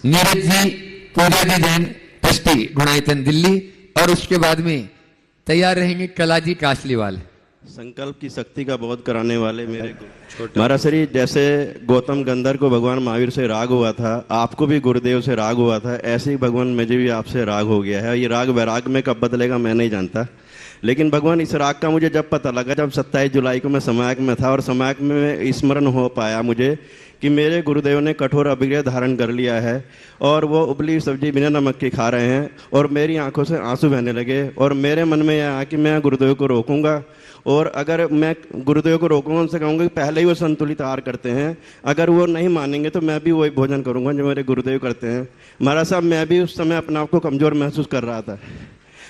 Neeraj ji पूजाजी Jain trustee Gunayatan Delhi, और उसके बाद में तैयार रहेंगे कलाजी कासलीवाल। संकल्प की शक्ति का बोध कराने वाले मेरे महाराज श्री, जैसे गौतम गंधर को भगवान महावीर से राग हुआ था, आपको भी गुरुदेव से राग हुआ था, ऐसे ही भगवान मुझे भी आपसे राग हो गया है। ये राग वैराग में कब बदलेगा मैं नहीं जानता, लेकिन भगवान इस राग का मुझे जब पता लगा, जब 27 जुलाई को मैं समायक में था, और समायक में स्मरण हो पाया मुझे कि मेरे गुरुदेव ने कठोर अभिग्रह धारण कर लिया है और वो उबली सब्जी बिना नमक की खा रहे हैं, और मेरी आंखों से आंसू बहने लगे। और मेरे मन में यह आया कि मैं गुरुदेव को रोकूंगा, और अगर मैं गुरुदेव को रोकूंगा, उनसे कहूँगा कि पहले ही वो संतुलित आहार करते हैं, अगर वो नहीं मानेंगे तो मैं भी वही भोजन करूँगा जो मेरे गुरुदेव करते हैं। महाराज साहब, मैं भी उस समय अपने आप को कमज़ोर महसूस कर रहा था,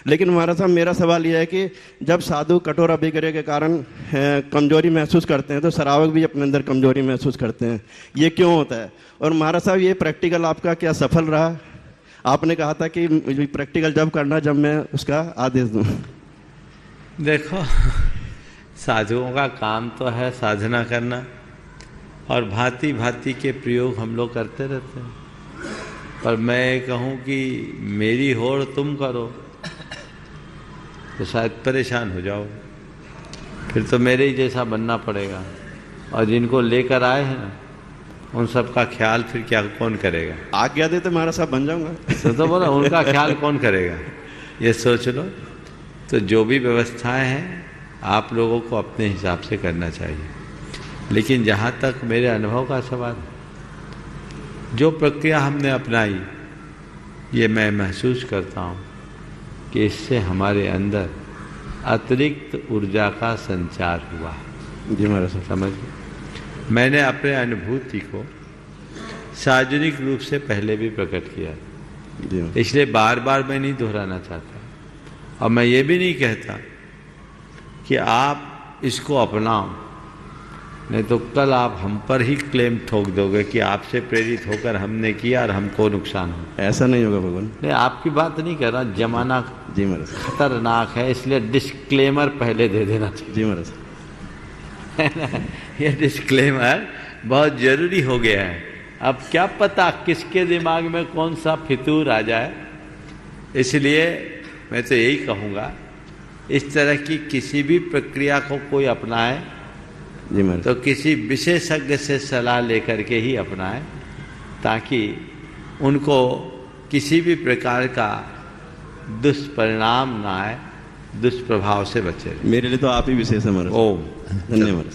लेकिन महाराज साहब मेरा सवाल यह है कि जब साधु कठोर अभिग्रह के कारण कमजोरी महसूस करते हैं तो श्रावक भी अपने अंदर कमजोरी महसूस करते हैं, ये क्यों होता है? और महाराज साहब ये प्रैक्टिकल आपका क्या सफल रहा? आपने कहा था कि प्रैक्टिकल जब करना जब मैं उसका आदेश दूँ। देखो, साधुओं का काम तो है साधना करना, और भांति भांति के प्रयोग हम लोग करते रहते हैं, पर मैं कहूँ कि मेरी होड़ तुम करो तो शायद परेशान हो जाओ, फिर तो मेरे ही जैसा बनना पड़ेगा, और जिनको लेकर आए हैं ना उन सब का ख्याल फिर क्या कौन करेगा? आज्ञा दे तो महाराज साहब बन जाऊंगा। तो बोला उनका ख्याल कौन करेगा, ये सोच लो। तो जो भी व्यवस्थाएं हैं आप लोगों को अपने हिसाब से करना चाहिए, लेकिन जहाँ तक मेरे अनुभव का सवाल, जो प्रक्रिया हमने अपनाई, ये मैं महसूस करता हूँ कि इससे हमारे अंदर अतिरिक्त ऊर्जा का संचार हुआ। जी महाराज, समझ लो, मैंने अपने अनुभूति को सार्वजनिक रूप से पहले भी प्रकट किया, इसलिए बार बार मैं नहीं दोहराना चाहता, और मैं ये भी नहीं कहता कि आप इसको अपनाओ, नहीं तो कल आप हम पर ही क्लेम ठोक दोगे कि आपसे प्रेरित होकर हमने किया और हमको नुकसान हो। ऐसा नहीं होगा भगवान। नहीं, आपकी बात नहीं कर रहा, जमाना जी महाराज खतरनाक है, इसलिए डिस्क्लेमर पहले दे देना चाहिए। जी महाराज, ये डिस्क्लेमर बहुत जरूरी हो गया है। अब क्या पता किसके दिमाग में कौन सा फितूर आ जाए, इसलिए मैं तो यही कहूँगा, इस तरह की किसी भी प्रक्रिया को कोई अपनाए तो किसी विशेषज्ञ से सलाह लेकर के ही अपनाएं, ताकि उनको किसी भी प्रकार का दुष्परिणाम ना आए, दुष्प्रभाव से बचे। मेरे लिए तो आप ही विशेष है महाराज। ओम धन्यवाद।